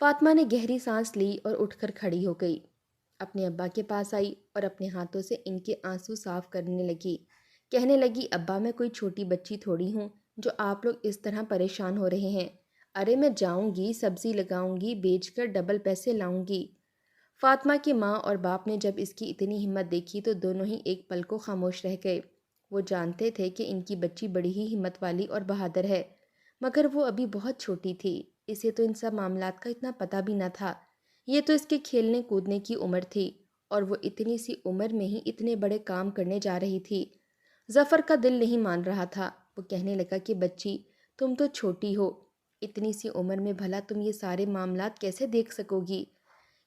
فاطمہ نے گہری سانس لی اور اٹھ کر کھڑی ہو گئی۔ اپنے ابا کے پاس آئی اور اپنے ہاتھوں سے ان کے آنسو صاف کرنے لگی۔ کہنے لگی، ابا میں کوئی چھوٹی بچی تھوڑی ہوں جو آپ لوگ اس طرح پریشان ہو رہے ہیں۔ ارے میں جاؤں گی، سبزی لگاؤں گی، بیچ کر ڈبل پیسے لاؤں گی۔ فاطمہ کی ماں اور باپ نے جب اس کی اتنی ہمت دیکھی تو دونوں ہی ایک پل کو خاموش رہ گئے۔ وہ جانتے تھے کہ ان کی بچی بڑی ہی ہمت والی اور بہادر ہے، مگر وہ ابھی بہت چھوٹی تھی۔ اسے تو ان سب معاملات کا اتنا پتہ بھی نہ تھا۔ یہ تو اس کے کھیلنے کودنے کی عمر تھی اور وہ اتنی سی عمر میں ہی اتنے بڑے کام کرنے جا رہی تھی۔ ظفر کا دل نہیں مان رہا تھا۔ وہ کہنے لگا کہ بچی، تم تو چھوٹی ہو، اتنی سی عمر میں بھلا تم یہ سارے معاملات کیسے دیکھ سکو گی؟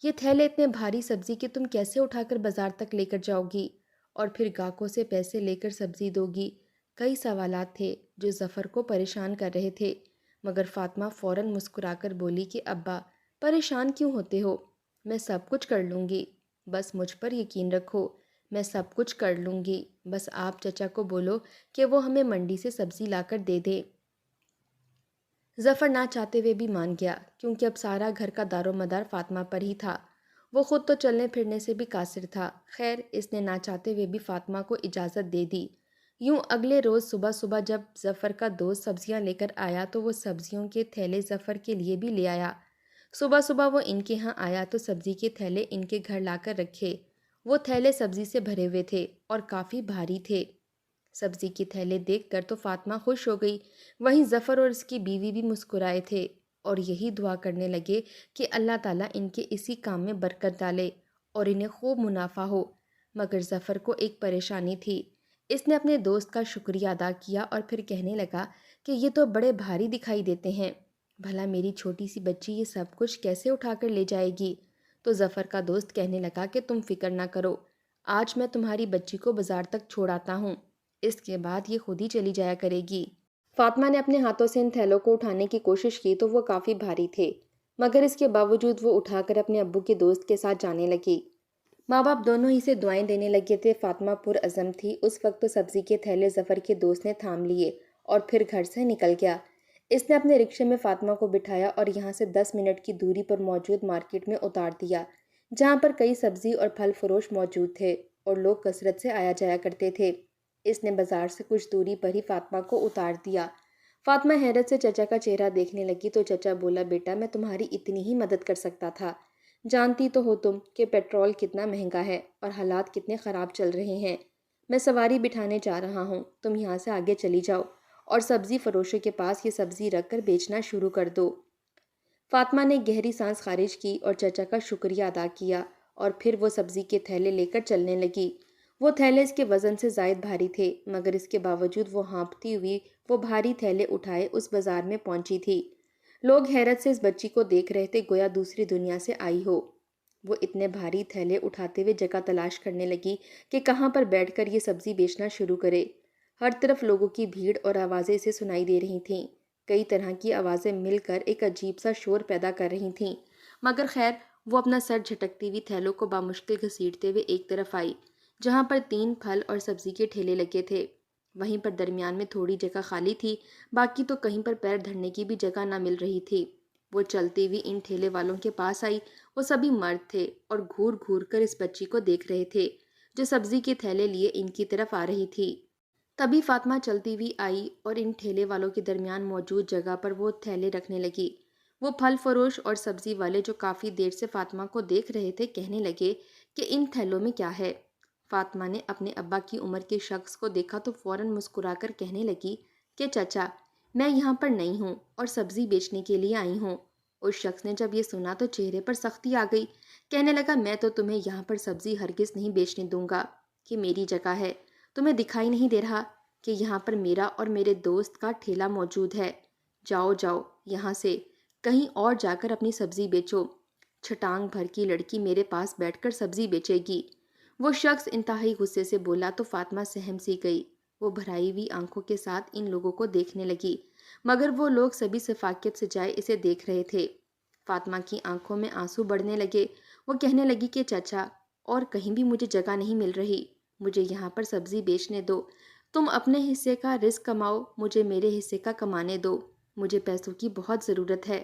یہ تھیلے اتنے بھاری سبزی کے تم کیسے اٹھا کر بازار تک لے کر جاؤ گی اور پھر گاہکوں سے پیسے لے کر سبزی دو گی؟ کئی سوالات تھے جو ظفر کو پریشان کر رہے تھے، مگر فاطمہ فوراً مسکرا کر بولی کہ ابا، پریشان کیوں ہوتے ہو؟ میں سب کچھ کر لوں گی، بس مجھ پر یقین رکھو، میں سب کچھ کر لوں گی۔ بس آپ چچا کو بولو کہ وہ ہمیں منڈی سے سبزی لا کر دے دے۔ ظفر نہ چاہتے ہوئے بھی مان گیا، کیونکہ اب سارا گھر کا دار و مدار فاطمہ پر ہی تھا۔ وہ خود تو چلنے پھرنے سے بھی قاصر تھا۔ خیر، اس نے نہ چاہتے ہوئے بھی فاطمہ کو اجازت دے دی۔ یوں اگلے روز صبح صبح جب ظفر کا دوست سبزیاں لے کر آیا تو وہ سبزیوں کے تھیلے ظفر کے لیے بھی لے آیا۔ صبح صبح وہ ان کے ہاں آیا تو سبزی کے تھیلے ان کے گھر لا کر رکھے۔ وہ تھیلے سبزی سے بھرے ہوئے تھے اور کافی بھاری تھے۔ سبزی کے تھیلے دیکھ کر تو فاطمہ خوش ہو گئی، وہیں ظفر اور اس کی بیوی بھی مسکرائے تھے اور یہی دعا کرنے لگے کہ اللہ تعالیٰ ان کے اسی کام میں برکت ڈالے اور انہیں خوب منافع ہو۔ مگر ظفر کو ایک پریشانی تھی۔ اس نے اپنے دوست کا شکریہ ادا کیا اور پھر کہنے لگا کہ یہ تو بڑے بھاری دکھائی دیتے ہیں، بھلا میری چھوٹی سی بچی یہ سب کچھ کیسے اٹھا کر لے جائے گی؟ تو ظفر کا دوست کہنے لگا کہ تم فکر نہ کرو، آج میں تمہاری بچی کو بازار تک چھوڑ آتا ہوں، اس کے بعد یہ خود ہی چلی جایا کرے گی۔ فاطمہ نے اپنے ہاتھوں سے ان تھیلوں کو اٹھانے کی کوشش کی تو وہ کافی بھاری تھے، مگر اس کے باوجود وہ اٹھا کر اپنے ابو کے دوست کے ساتھ جانے لگی۔ ماں باپ دونوں ہی سے دعائیں دینے لگے تھے۔ فاطمہ پرعزم تھی۔ اس وقت تو سبزی کے تھیلے ظفر کے دوست نے تھام لیے اور پھر گھر سے نکل گیا۔ اس نے اپنے رکشے میں فاطمہ کو بٹھایا اور یہاں سے 10 منٹ کی دوری پر موجود مارکیٹ میں اتار دیا، جہاں پر کئی سبزی اور پھل فروش موجود تھے اور لوگ کثرت سے آیا جایا کرتے تھے۔ اس نے بازار سے کچھ دوری پر ہی فاطمہ کو اتار دیا۔ فاطمہ حیرت سے چچا کا چہرہ دیکھنے لگی تو چچا بولا، بیٹا میں تمہاری اتنی ہی مدد کر سکتا تھا، جانتی تو ہو تم کہ پیٹرول کتنا مہنگا ہے اور حالات کتنے خراب چل رہے ہیں۔ میں سواری بٹھانے جا رہا ہوں، تم یہاں سے آگے چلی جاؤ اور سبزی فروشوں کے پاس یہ سبزی رکھ کر بیچنا شروع کر دو۔ فاطمہ نے گہری سانس خارج کی اور چچا کا شکریہ ادا کیا اور پھر وہ سبزی کے تھیلے لے کر چلنے لگی۔ وہ تھیلے اس کے وزن سے زائد بھاری تھے، مگر اس کے باوجود وہ ہانپتی ہوئی وہ بھاری تھیلے اٹھائے اس بازار میں پہنچی تھی۔ لوگ حیرت سے اس بچی کو دیکھ رہے تھے، گویا دوسری دنیا سے آئی ہو۔ وہ اتنے بھاری تھیلے اٹھاتے ہوئے جگہ تلاش کرنے لگی کہ کہاں پر بیٹھ کر یہ سبزی بیچنا شروع کرے۔ ہر طرف لوگوں کی بھیڑ اور آوازیں اسے سنائی دے رہی تھیں۔ کئی طرح کی آوازیں مل کر ایک عجیب سا شور پیدا کر رہی تھیں، مگر خیر وہ اپنا سر جھٹکتی ہوئی تھیلوں کو بامشکل گھسیٹتے ہوئے ایک طرف آئی جہاں پر 3 پھل اور سبزی کے ٹھیلے لگے تھے۔ وہیں پر درمیان میں تھوڑی جگہ خالی تھی، باقی تو کہیں پر پیر دھرنے کی بھی جگہ نہ مل رہی تھی۔ وہ چلتی ہوئی ان ٹھیلے والوں کے پاس آئی۔ وہ سبھی مرد تھے اور گھور گھور کر اس بچی کو دیکھ رہے تھے جو سبزی کے تھیلے لیے ان کی طرف آ رہی تھی۔ تبھی فاطمہ چلتی ہوئی آئی اور ان ٹھیلے والوں کے درمیان موجود جگہ پر وہ تھیلے رکھنے لگی۔ وہ پھل فروش اور سبزی والے جو کافی دیر سے فاطمہ کو دیکھ رہے تھے کہنے لگے کہ ان تھیلوں میں کیا ہے؟ فاطمہ نے اپنے ابا کی عمر کے شخص کو دیکھا تو فوراً مسکرا کر کہنے لگی کہ چچا، میں یہاں پر نئی ہوں اور سبزی بیچنے کے لیے آئی ہوں۔ اس شخص نے جب یہ سنا تو چہرے پر سختی آ گئی، کہنے لگا، میں تو تمہیں یہاں پر سبزی ہرگز نہیں بیچنے دوں گا، کہ میری جگہ ہے، تمہیں دکھائی نہیں دے رہا کہ یہاں پر میرا اور میرے دوست کا ٹھیلا موجود ہے؟ جاؤ جاؤ یہاں سے، کہیں اور جا کر اپنی سبزی بیچو، چھٹانگ بھر کی لڑکی میرے پاس بیٹھ کر سبزی بیچے گی۔ وہ شخص انتہائی غصے سے بولا تو فاطمہ سہم سی گئی۔ وہ بھرائی ہوئی آنکھوں کے ساتھ ان لوگوں کو دیکھنے لگی، مگر وہ لوگ سبھی سفاکیت سے جائے اسے دیکھ رہے تھے۔ فاطمہ کی آنکھوں میں آنسو بڑھنے لگے۔ وہ کہنے لگی کہ چچا، اور کہیں بھی مجھے جگہ نہیں مل رہی، مجھے یہاں پر سبزی بیچنے دو، تم اپنے حصے کا رزق کماؤ، مجھے میرے حصے کا کمانے دو، مجھے پیسوں کی بہت ضرورت ہے۔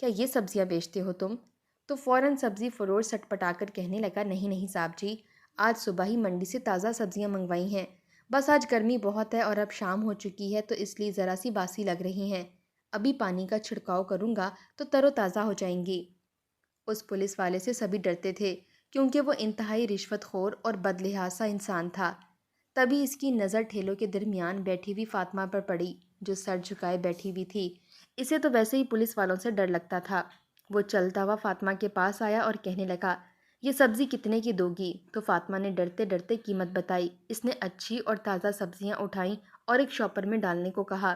کیا یہ سبزیاں بیچتے ہو تم؟ تو فوراً سبزی فروش سٹپٹا کر کہنے لگا، نہیں نہیں صاحب جی، آج صبح ہی منڈی سے تازہ سبزیاں منگوائی ہیں، بس آج گرمی بہت ہے اور اب شام ہو چکی ہے تو اس لیے ذرا سی باسی لگ رہی ہیں، ابھی پانی کا چھڑکاؤ کروں گا تو تر و تازہ ہو جائیں گی۔ اس پولیس والے سے سبھی ڈرتے تھے کیونکہ وہ انتہائی رشوت خور اور بدلحاظ سا انسان تھا۔ تبھی اس کی نظر ٹھیلوں کے درمیان بیٹھی ہوئی فاطمہ پر پڑی جو سر جھکائے بیٹھی ہوئی تھی۔ اسے تو ویسے ہی پولیس والوں سے ڈر لگتا تھا۔ وہ چلتا ہوا فاطمہ کے پاس آیا اور کہنے لگا، یہ سبزی کتنے کی دو گی؟ تو فاطمہ نے ڈرتے ڈرتے قیمت بتائی۔ اس نے اچھی اور تازہ سبزیاں اٹھائیں اور ایک شاپر میں ڈالنے کو کہا۔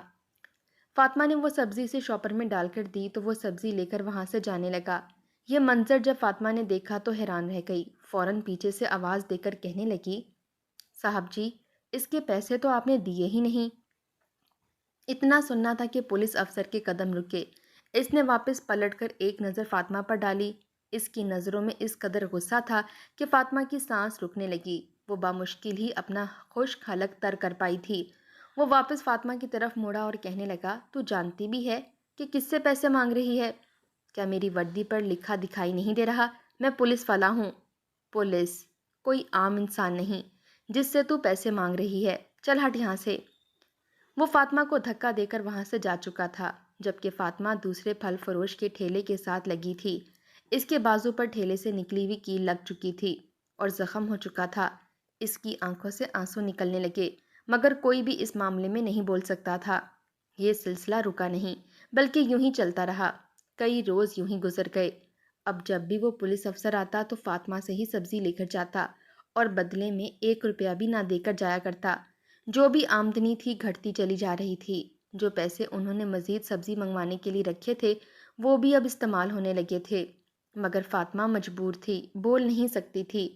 فاطمہ نے وہ سبزی اسے شاپر میں ڈال کر دی تو وہ سبزی لے کر وہاں سے جانے لگا۔ یہ منظر جب فاطمہ نے دیکھا تو حیران رہ گئی۔ فوراً پیچھے سے آواز دے کر کہنے لگی، صاحب جی، اس کے پیسے تو آپ نے دیے ہی نہیں۔ اتنا سننا تھا کہ پولیس افسر کے قدم رکے۔ اس نے واپس پلٹ کر ایک نظر فاطمہ پر ڈالی۔ اس کی نظروں میں اس قدر غصہ تھا کہ فاطمہ کی سانس رکنے لگی۔ وہ بامشکل ہی اپنا خشک حلق تر کر پائی تھی۔ وہ واپس فاطمہ کی طرف مڑا اور کہنے لگا، تو جانتی بھی ہے کہ کس سے پیسے مانگ رہی ہے؟ کیا میری وردی پر لکھا دکھائی نہیں دے رہا؟ میں پولیس والا ہوں۔ پولیس؟ کوئی عام انسان نہیں جس سے تو پیسے مانگ رہی ہے، چل ہٹ یہاں سے۔ وہ فاطمہ کو دھکا دے کر وہاں سے جا چکا تھا، جبکہ فاطمہ دوسرے پھل فروش کے ٹھیلے کے ساتھ لگی تھی۔ اس کے بازو پر ٹھیلے سے نکلی ہوئی کیل لگ چکی تھی اور زخم ہو چکا تھا۔ اس کی آنکھوں سے آنسو نکلنے لگے، مگر کوئی بھی اس معاملے میں نہیں بول سکتا تھا۔ یہ سلسلہ رکا نہیں، بلکہ یوں ہی چلتا رہا۔ کئی روز یوں ہی گزر گئے۔ اب جب بھی وہ پولیس افسر آتا تو فاطمہ سے ہی سبزی لے کر جاتا اور بدلے میں 1 روپیہ بھی نہ دے کر جایا کرتا۔ جو بھی آمدنی تھی گھٹتی چلی جا رہی تھی۔ جو پیسے انہوں نے مزید سبزی منگوانے کے لیے رکھے تھے وہ بھی اب استعمال ہونے لگے تھے، مگر فاطمہ مجبور تھی، بول نہیں سکتی تھی۔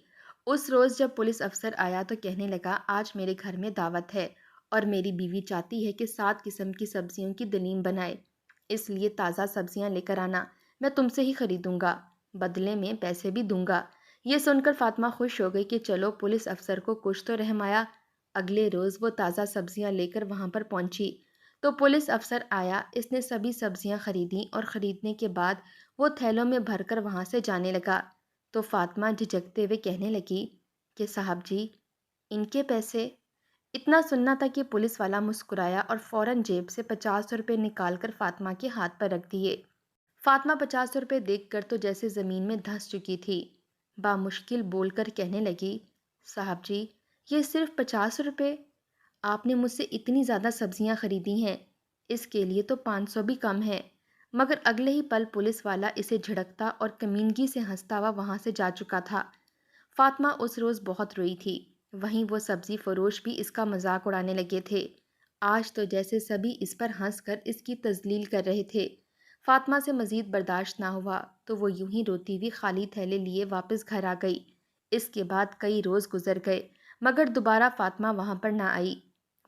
اس روز جب پولیس افسر آیا تو کہنے لگا، آج میرے گھر میں دعوت ہے اور میری بیوی چاہتی ہے کہ 7 قسم کی سبزیوں کی دلیم بنائے، اس لیے تازہ سبزیاں لے کر آنا، میں تم سے ہی خریدوں گا، بدلے میں پیسے بھی دوں گا۔ یہ سن کر فاطمہ خوش ہو گئی کہ چلو پولیس افسر کو کچھ تو رحم آیا۔ اگلے روز وہ تازہ سبزیاں لے کر وہاں پر پہنچی تو پولیس افسر آیا۔ اس نے سبھی سبزیاں خریدیں اور خریدنے کے بعد وہ تھیلوں میں بھر کر وہاں سے جانے لگا تو فاطمہ جھجکتے ہوئے کہنے لگی کہ صاحب جی، ان کے پیسے؟ اتنا سننا تھا کہ پولیس والا مسکرایا اور فوراً جیب سے 50 روپے نکال کر فاطمہ کے ہاتھ پر رکھ دیے۔ فاطمہ 50 روپے دیکھ کر تو جیسے زمین میں دھنس چکی تھی۔ بامشکل بول کر کہنے لگی، صاحب جی، یہ صرف 50 روپے؟ آپ نے مجھ سے اتنی زیادہ سبزیاں خریدی ہیں، اس کے لیے تو 500 بھی کم ہے۔ مگر اگلے ہی پل پولیس والا اسے جھڑکتا اور کمینگی سے ہنستا ہوا وہاں سے جا چکا تھا۔ فاطمہ اس روز بہت روئی تھی۔ وہیں وہ سبزی فروش بھی اس کا مذاق اڑانے لگے تھے۔ آج تو جیسے سبھی اس پر ہنس کر اس کی تذلیل کر رہے تھے۔ فاطمہ سے مزید برداشت نہ ہوا تو وہ یوں ہی روتی ہوئی خالی تھیلے لیے واپس گھر آ گئی۔ اس کے بعد کئی روز گزر گئے مگر دوبارہ فاطمہ وہاں پر نہ آئی۔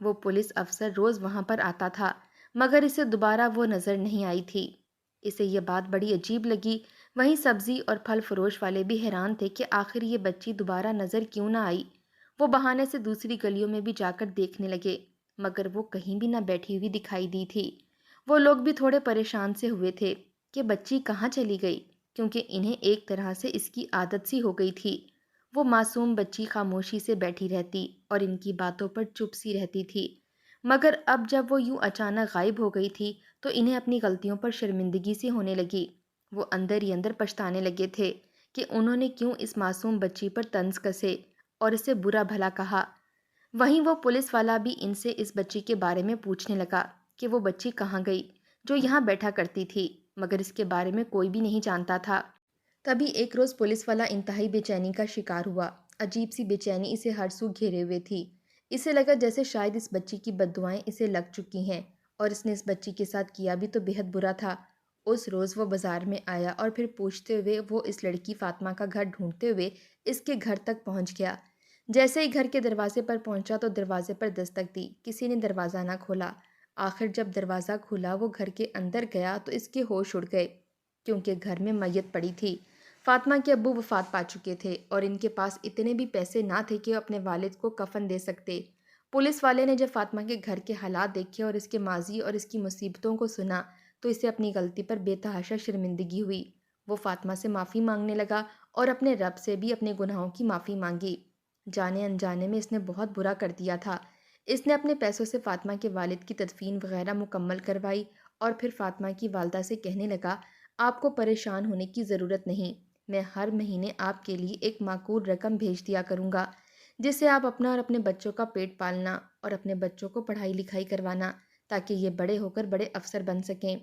وہ پولیس افسر روز وہاں پر آتا تھا مگر اسے دوبارہ وہ نظر نہیں آئی تھی۔ اسے یہ بات بڑی عجیب لگی۔ وہیں سبزی اور پھل فروش والے بھی حیران تھے کہ آخر یہ بچی دوبارہ نظر کیوں نہ آئی۔ وہ بہانے سے دوسری گلیوں میں بھی جا کر دیکھنے لگے مگر وہ کہیں بھی نہ بیٹھی ہوئی دکھائی دی تھی۔ وہ لوگ بھی تھوڑے پریشان سے ہوئے تھے کہ بچی کہاں چلی گئی، کیونکہ انہیں ایک طرح سے اس کی عادت سی ہو گئی تھی۔ وہ معصوم بچی خاموشی سے بیٹھی رہتی اور ان کی باتوں پر چپ سی رہتی تھی، مگر اب جب وہ یوں اچانک غائب ہو گئی تھی تو انہیں اپنی غلطیوں پر شرمندگی سی ہونے لگی۔ وہ اندر ہی اندر پچھتانے لگے تھے کہ انہوں نے کیوں اس معصوم بچی پر طنز کسے اور اسے برا بھلا کہا۔ وہیں وہ پولیس والا بھی ان سے اس بچی کے بارے میں پوچھنے لگا کہ وہ بچی کہاں گئی جو یہاں بیٹھا کرتی تھی، مگر اس کے بارے میں کوئی بھی نہیں جانتا تھا۔ تبھی ایک روز پولیس والا انتہائی بے چینی کا شکار ہوا۔ عجیب سی بے چینی اسے ہر سو گھیرے ہوئے تھی۔ اسے لگا جیسے شاید اس بچی کی بددعائیں اسے لگ چکی ہیں اور اس نے اس بچی کے ساتھ کیا بھی تو بے حد برا تھا۔ اس روز وہ بازار میں آیا اور پھر پوچھتے ہوئے وہ اس لڑکی فاطمہ کا گھر ڈھونڈتے ہوئے اس کے گھر تک پہنچ گیا۔ جیسے ہی گھر کے دروازے پر پہنچا تو دروازے پر دستک دی، کسی نے دروازہ نہ کھولا۔ آخر جب دروازہ کھلا وہ گھر کے اندر گیا تو اس کے ہوش اڑ گئے کیونکہ گھر میں میت پڑی تھی۔ فاطمہ کے ابو وفات پا چکے تھے اور ان کے پاس اتنے بھی پیسے نہ تھے کہ وہ اپنے والد کو کفن دے سکتے۔ پولیس والے نے جب فاطمہ کے گھر کے حالات دیکھے اور اس کے ماضی اور اس کی مصیبتوں کو سنا تو اسے اپنی غلطی پر بے تحاشا شرمندگی ہوئی۔ وہ فاطمہ سے معافی مانگنے لگا اور اپنے رب سے بھی اپنے گناہوں کی معافی مانگی۔ جانے انجانے میں اس نے بہت برا کر دیا تھا۔ اس نے اپنے پیسوں سے فاطمہ کے والد کی تدفین وغیرہ مکمل کروائی اور پھر فاطمہ کی والدہ سے کہنے لگا، آپ کو پریشان ہونے کی ضرورت نہیں، میں ہر مہینے آپ کے لیے ایک معقول رقم بھیج دیا کروں گا، جس سے آپ اپنا اور اپنے بچوں کا پیٹ پالنا اور اپنے بچوں کو پڑھائی لکھائی کروانا، تاکہ یہ بڑے ہو کر بڑے افسر بن سکیں۔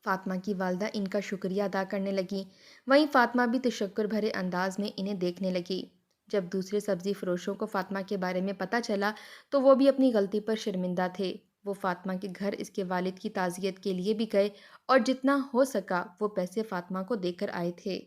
فاطمہ کی والدہ ان کا شکریہ ادا کرنے لگیں، وہیں فاطمہ بھی تشکر بھرے انداز میں انہیں دیکھنے لگی۔ جب دوسرے سبزی فروشوں کو فاطمہ کے بارے میں پتہ چلا تو وہ بھی اپنی غلطی پر شرمندہ تھے۔ وہ فاطمہ کے گھر اس کے والد کی تعزیت کے لیے بھی گئے اور جتنا ہو سکا وہ پیسے فاطمہ کو دے کر آئے تھے۔